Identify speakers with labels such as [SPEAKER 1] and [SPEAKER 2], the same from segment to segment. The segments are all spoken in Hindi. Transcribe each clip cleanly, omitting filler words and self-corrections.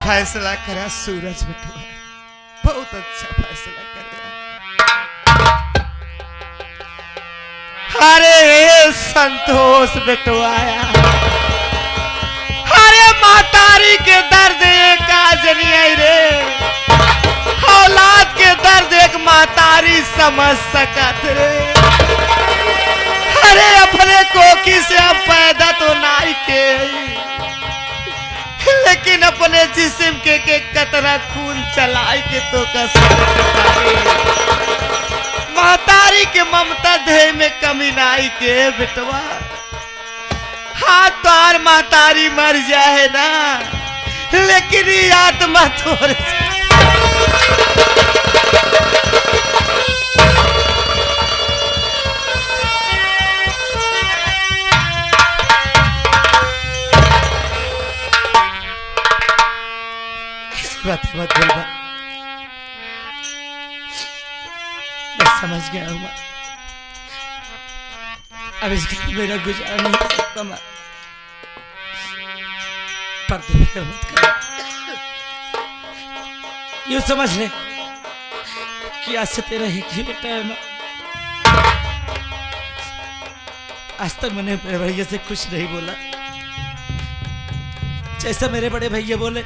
[SPEAKER 1] फैसला करा सूरज बेटवा, बहुत अच्छा फैसला करेगा। अरे संतोष बेटवा, अरे मातारी के दर्द एक आज नहीं आई रे, औलाद के दर्द एक मातारी समझ सकत रे। अरे अपने कोकी से अब पैदा तो नाई के, लेकिन अपने जिस्म के कतरा खून चलाई के तो मातारी के ममता देह में कमी नाई के बेटवा। हाँ तार मातारी मर जाए ना, लेकिन ये आत्मा थोड़े बात मत बोल, मैं समझ गया हूँ। अब इस घर मेरा गुजारा नहीं हो सकता माँ, पर तुम फिक्र मत करो। यूँ समझ ले कि आज से तेरा ही बेटा है माँ। आज तक मैंने मेरे भैया से कुछ नहीं बोला, जैसा मेरे बड़े भैया बोले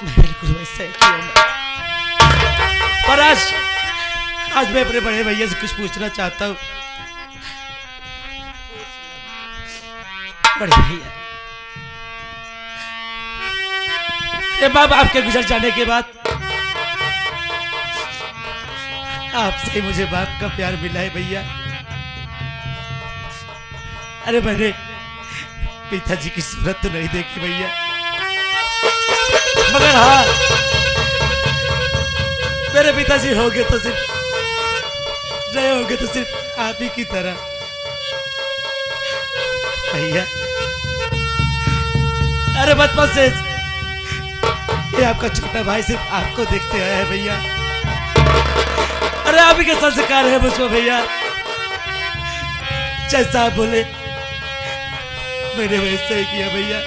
[SPEAKER 1] मैं बिल्कुल वैसा ही किया। पर आज मैं अपने बड़े भैया से कुछ पूछना चाहता हूँ। बड़े भैया, ये माँ बाप के गुजर जाने के बाद आपसे ही मुझे बाप का प्यार मिला है भैया। अरे मैंने पिताजी की सूरत तो नहीं देखी भैया, मगर हाँ मेरे पिताजी होंगे तो सिर्फ रहे होंगे तो सिर्फ आप ही की तरह भैया। अरे बचपन से ये आपका छोटा भाई सिर्फ आपको देखते आया है भैया। अरे आप ही के संस्कार है मुझको भैया, जैसा आप बोले मैंने वैसे ही किया भैया।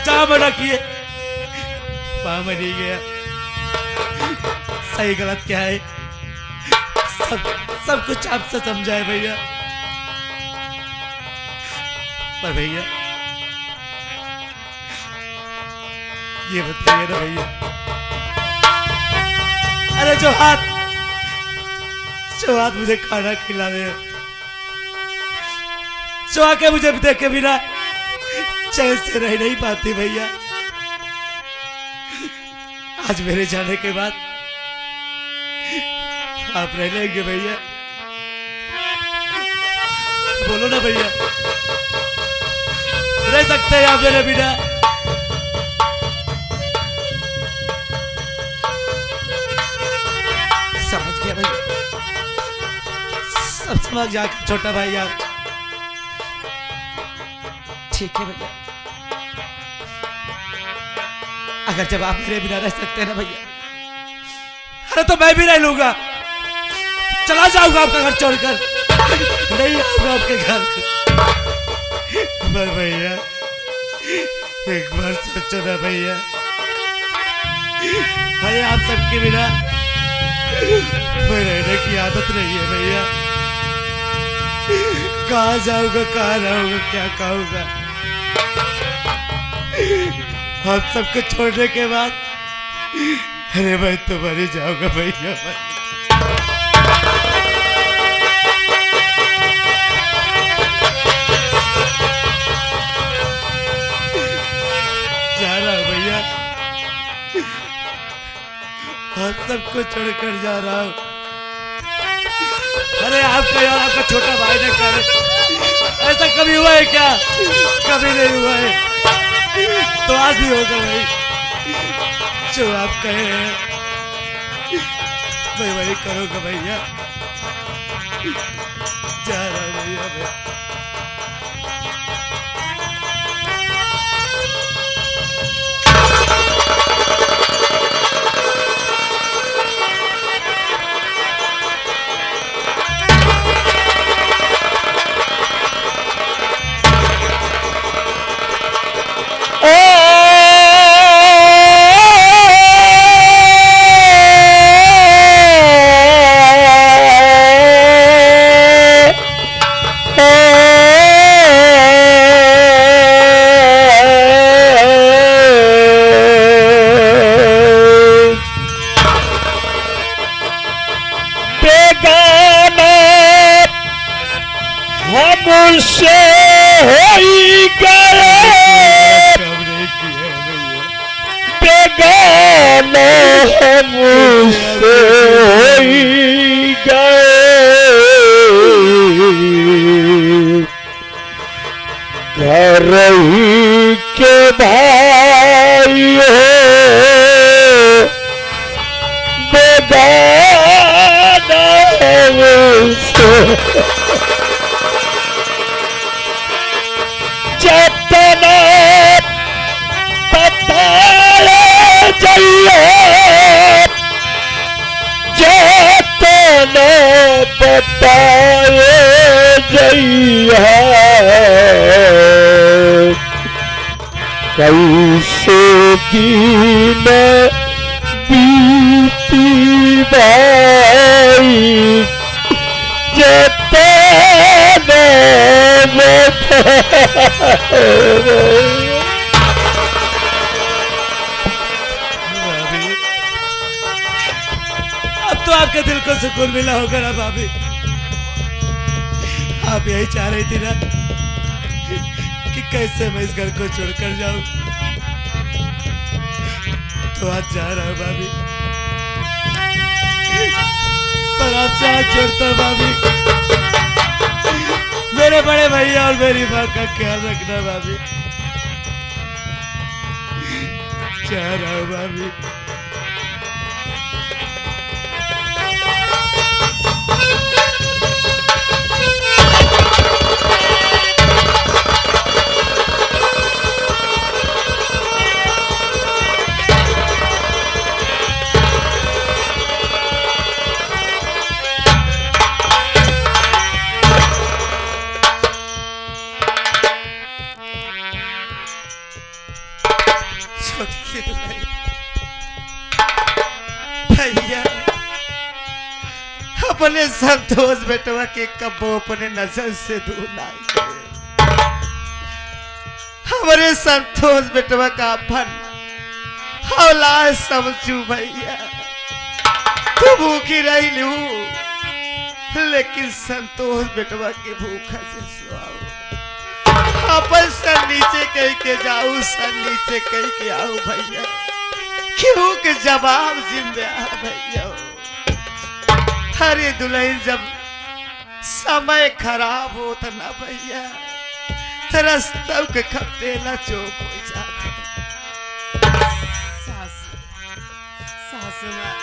[SPEAKER 1] जहां मना किए वहां मैं नहीं गया। सही गलत क्या है सब कुछ आपसे समझाए भैया। पर भैया ये बताइए ना भैया, अरे जो हाथ मुझे खाना खिला रहे हैं, जो आके मुझे देख के बिना चैन से रह नहीं पाती भैया, आज मेरे जाने के बाद आप रह लेंगे भैया? बोलो ना भैया, रह सकते हैं आप मेरे बिना? समझ गया भैया, सब समझ गया छोटा भाई आप। ठीक है भैया, अगर जब आप मेरे बिना रह सकते हैं ना भैया, अरे तो मैं भी रह लूंगा, चला जाऊंगा आपका घर छोड़कर, नहीं आऊंगा आपके घर। पर भैया एक बार सोचो ना भैया, अरे आप सबके बिना मैं रहने की आदत नहीं है भैया। कहाँ जाऊंगा, कहाँ रहूंगा, क्या खाऊंगा? आप सबको छोड़ने के बाद अरे मैं तो मर ही जाऊंगा भैया। जा रहा हूं भैया, आप सबको छोड़कर जा रहा हूं। अरे आपका छोटा भाई ने कर ऐसा कभी हुआ है क्या? कभी नहीं हुआ है, तो आज भी होगा भाई। जो आप कहे हैं मैं वही करूंगा भैया। जा रहा हूं भैया मैं।
[SPEAKER 2] ए मुझसे हो गए घर ही के भाई हो बेगाना मुझसे जतना बताए जल्लाद जतना बताए जइया कैसे दिन बीती भाई जतना
[SPEAKER 1] अब तो आपके दिल को सुकून मिला होगा ना भाभी। आप यही चाह रही थी ना कि कैसे मैं इस घर को छोड़कर जाऊं, तो आज जा रहा हूं भाभी। पर आपसे आज जोड़ता हूं भाभी, मेरे बड़े भैया और मेरी माँ का ख्याल रखना भाभी। जा रहा हूं भाभी। भैया अपने संतोष बेटवा के कब्बो अपने नजर से दूर ना करे। हमारे संतोष बेटवा का अपन औलाद समझू भैया। तू भूखी रही लू, लेकिन संतोष बेटवा के भूखा से सुआओ। अपन सर नीचे कह के जाऊ, सर नीचे कह के आओ भैया। क्यों के जवाब जिंदा भैया। अरे दुल्हन जब समय खराब हो तो ना भैया, रास्ता के खतेला चौक हो जाता। सासू माँ,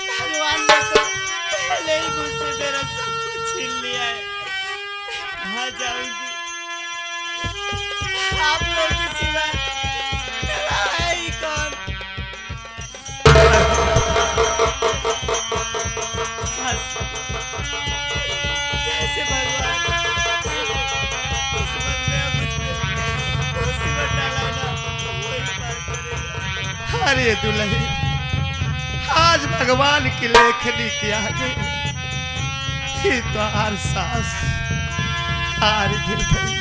[SPEAKER 1] भगवान ने तो पहले ही मुझसे मेरा सब कुछ छीन लिया है। कहाँ जाऊंगी आप लोग के सिवा? है ही कौन? जैसे भगवान किस्मत में मुसीबत डाला ना, वही पार करेगा। अरे दुल्हन, आज भगवान की लेखनी के आगे ही तो हर सांस हार गिर गई।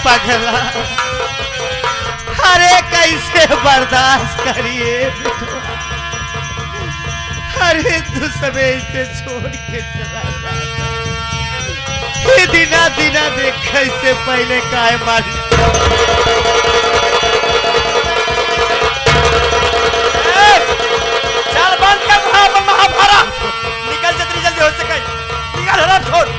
[SPEAKER 1] पगला, अरे कैसे बर्दाश्त करिए। अरे तू समय से छोड़ के चला जाता। दिना दिना देख कैसे पहले काय मारी। चल बंद कर महाभारत, निकल जल्दी जल्दी हो सके, निकल हराम छोड़।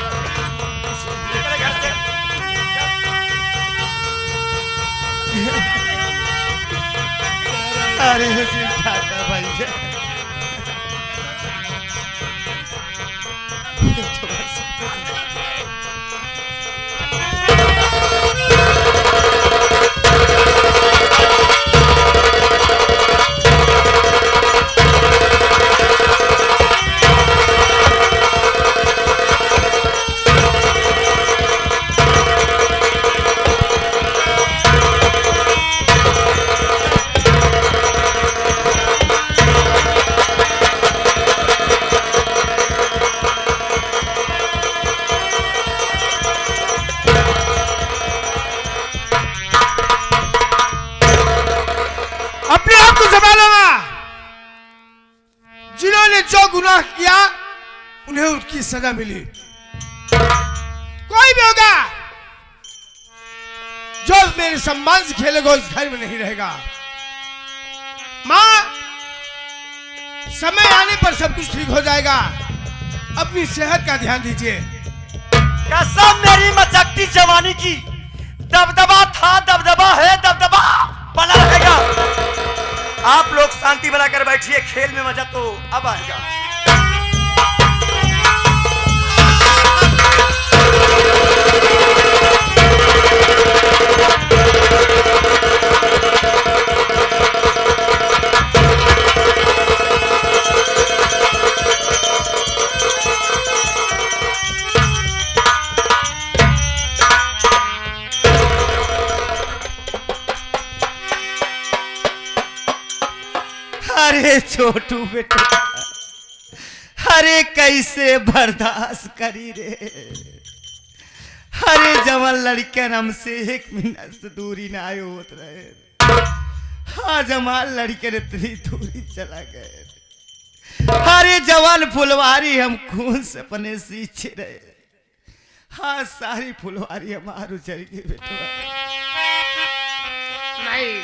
[SPEAKER 1] अरे ठाका भैया,
[SPEAKER 3] गुनाह किया उन्हें उसकी सजा मिली। कोई भी होगा जो मेरे सम्मान से खेलेगा उस घर में नहीं रहेगा। माँ, समय आने पर सब कुछ ठीक हो जाएगा, अपनी सेहत का ध्यान दीजिए।
[SPEAKER 4] कसम मेरी मचकती जवानी की, दबदबा था, दबदबा है, दबदबा बना रहेगा। आप लोग शांति बनाकर बैठिए, खेल में मजा तो अब आएगा।
[SPEAKER 1] अरे छोटू बेटा, अरे कैसे बर्दाश्त करी रे। अरे जवान लड़कन हमसे 1 मिनट से दूरी ना आए होत रहे। हाँ, जवान लड़कन इतनी दूरी चला गए। अरे जवान फुलवारी हम खून से अपने सींचे रहे। हाँ, सारी फुलवारी हमार उजड़ गई बेटा।
[SPEAKER 3] नहीं,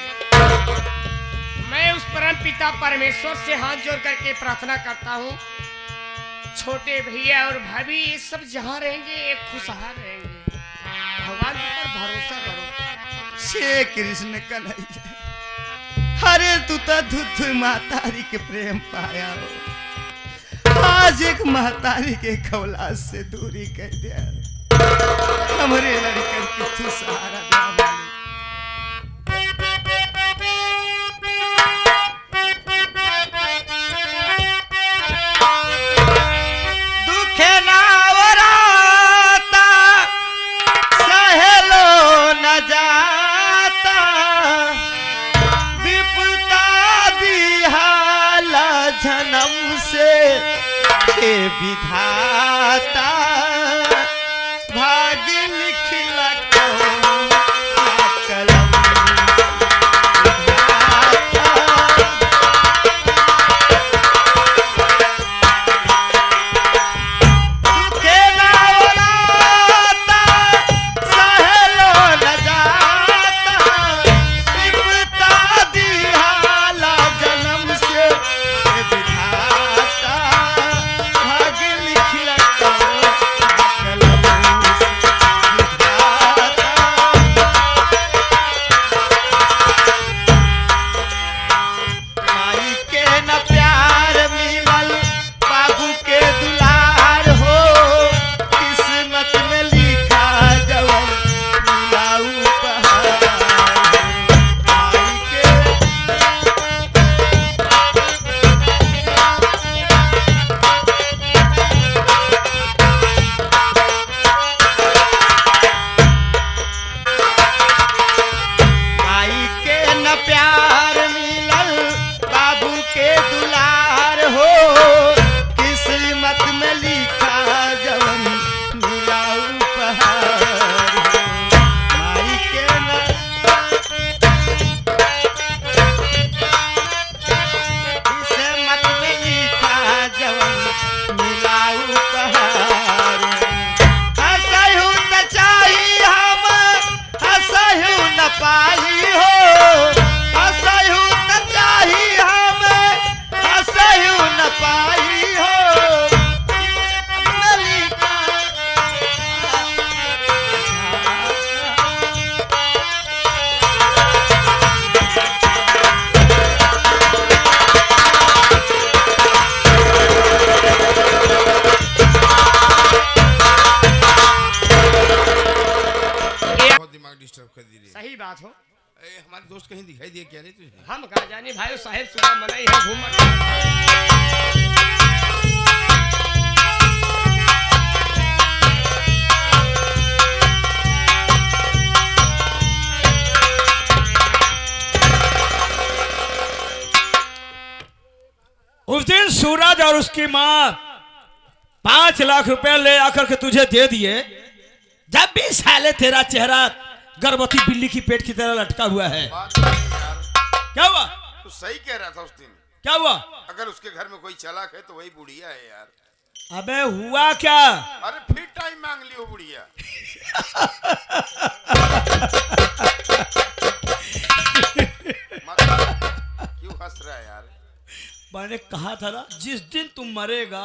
[SPEAKER 3] मैं उस परम पिता परमेश्वर से हाथ जोड़ करके प्रार्थना करता हूँ, छोटे भैया और भाभी ये सब जहाँ रहेंगे एक खुशहाल रहेंगे। भगवान पर भरोसा करो।
[SPEAKER 1] श्री कृष्ण कन्हैया, अरे तू तो धुत महतारी के प्रेम पाया हो, आज एक महतारी के खौलाद से दूरी कर दिया। हमारे लड़कन के तू सहारा दे। जन्म से विधाता भाग्य लिखला कलम
[SPEAKER 3] सही बात हो।
[SPEAKER 5] हमारे दोस्त कहीं दिखाई दिए क्या रे तुझे?
[SPEAKER 3] हम कहा जाने भाई, साहेब सुबह मनाई है घूमत।
[SPEAKER 1] उस दिन सूरज और उसकी माँ 5 लाख रुपए ले आकर के तुझे दे दिए, जब भी साले तेरा चेहरा गर्भवती बिल्ली की पेट की तरह लटका हुआ है।
[SPEAKER 5] बात नहीं यार,
[SPEAKER 1] क्या हुआ?
[SPEAKER 5] तू सही कह रहा था उस दिन।
[SPEAKER 1] क्या हुआ?
[SPEAKER 5] अगर उसके घर में कोई चालाक है तो वही बुढ़िया है यार।
[SPEAKER 1] अबे हुआ क्या?
[SPEAKER 5] अरे फिर टाइम मांग लियो बुढ़िया। मतलब क्यों हंस रहा है यार?
[SPEAKER 1] मैंने कहा था ना, जिस दिन तुम मरेगा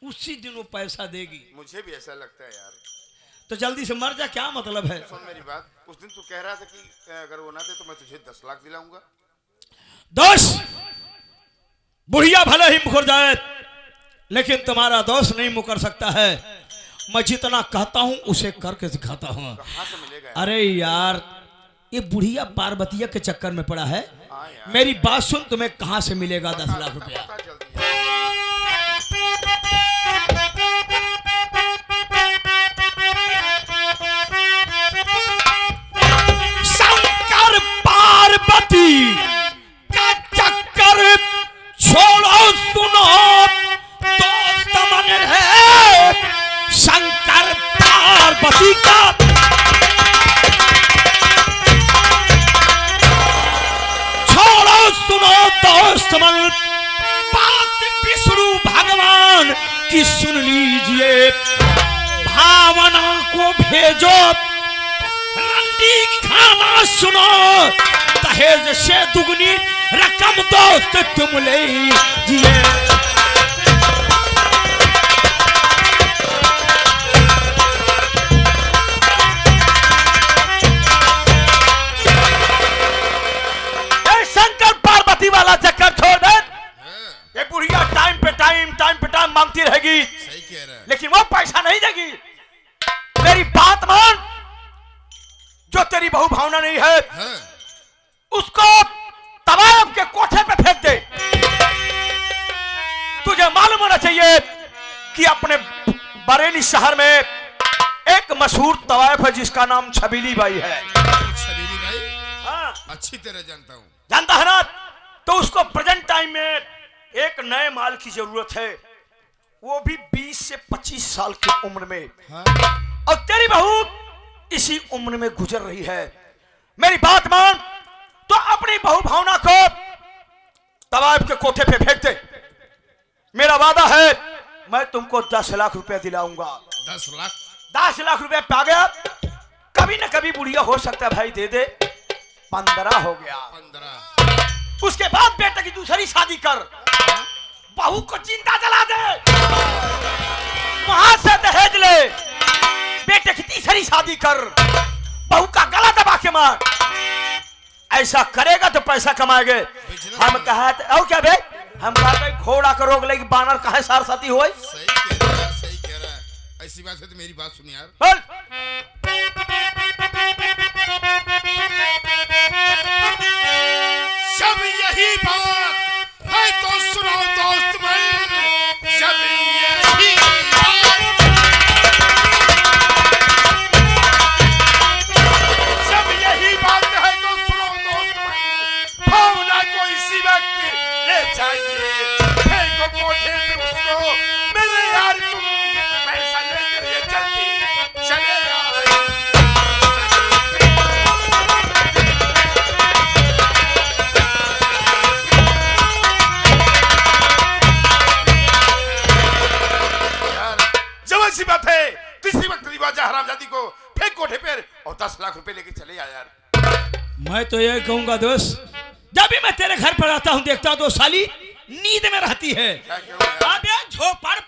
[SPEAKER 1] उसी दिन वो पैसा देगी।
[SPEAKER 5] मुझे भी ऐसा लगता है यार।
[SPEAKER 1] तो जल्दी से मर जा, क्या मतलब है?
[SPEAKER 5] सुन मेरी बात, उस दिन तू कह रहा था कि अगर वो ना दे तो मैं तुझे 10 लाख दिलाऊंगा।
[SPEAKER 1] दोस्त, बुढ़िया भले ही मुकर जाए लेकिन तुम्हारा दोस्त नहीं मुकर सकता है। मैं जितना कहता हूं उसे करके दिखाता हूं।
[SPEAKER 5] कहाँ से मिलेगा यार?
[SPEAKER 1] अरे यार, ये बुढ़िया पार्वतिया के चक्कर में पड़ा है।
[SPEAKER 5] हाँ यार।
[SPEAKER 1] मेरी बात सुन, तुम्हें कहां से मिलेगा 10 लाख रुपया?
[SPEAKER 5] बता जल्दी यार।
[SPEAKER 1] शंकर पार्वती का चक्कर छोड़ो, सुनो दोस्त मन है। शंकर पार्वती का छोड़ो, सुनो दोस्त मन, बात विष्णु भगवान की सुन लीजिए। भावना को भेजो, रंडी खाना सुनो, दहेज से दुगनी रकम दोस्त तुम लीजिए।
[SPEAKER 4] ये शंकर पार्वती वाला चक्कर छोड़ दे। ये बुढ़िया टाइम पे टाइम मांगती रहेगी,
[SPEAKER 5] सही कह रहा है।
[SPEAKER 4] लेकिन वो पैसा नहीं देगी। मेरी बात मान, जो तेरी बहु भावना नहीं है
[SPEAKER 5] हाँ।
[SPEAKER 4] उसको तवायफ के कोठे पे फेंक दे। तुझे मालूम होना चाहिए कि अपने बरेली शहर में एक मशहूर तवायफ है जिसका नाम छबीली बाई है।
[SPEAKER 5] छबीली भाई?
[SPEAKER 4] हाँ,
[SPEAKER 5] अच्छी तरह जानता हूँ।
[SPEAKER 4] जानता है ना? तो उसको प्रेजेंट टाइम में एक नए माल की जरूरत है, वो भी 20 से 25 साल की उम्र में।
[SPEAKER 5] हाँ।
[SPEAKER 4] और तेरी बहू इसी उम्र में गुजर रही है। मेरी बात मान, तो अपनी बहु भावना को तवायफ के कोठे पे फेंक दे। मेरा वादा है, मैं तुमको 10 लाख रुपए दिलाऊंगा।
[SPEAKER 5] 10 लाख?
[SPEAKER 4] 10 लाख रुपए पा गया, कभी ना कभी बुढ़िया हो सकता है भाई दे दे। 15 हो गया।
[SPEAKER 5] 15?
[SPEAKER 4] उसके बाद बेटे की दूसरी शादी कर, बहू को जिंदा जला दे, वहां से दहेज ले, बेटे की तीसरी शादी कर, बहू का गला दबा के मार। ऐसा करेगा तो पैसा कमाएंगे। हम कहते और क्या बे, हम कहते घोड़ा का रोग लेगी, बानर कहे सार साथी हो।
[SPEAKER 5] सही कह रहा है, सही कह रहा है। ऐसी बात है तो मेरी बात सुन यार।
[SPEAKER 4] बोल।
[SPEAKER 5] जब यही बात है तो सुनो दोस्त मन, जब यही बात है तो सुनो दोस्त मन, भावना को इसी वक्त ले जाइए, फेंको कोठे पे उसको। मेरे यार तुम पैसा लेकर ये जल्दी चले आए। ऐसी बात है, किसी वक्त रिवाजा हरामजादी को फेंक कोठे पर और 10 लाख रुपए लेके चले आ यार।
[SPEAKER 1] मैं तो ये कहूंगा दोस्त, जब भी मैं तेरे घर पर आता हूं देखता हूं तो साली नींद में रहती है।
[SPEAKER 5] क्या कहूं यार?
[SPEAKER 1] अबे झोपड़ पर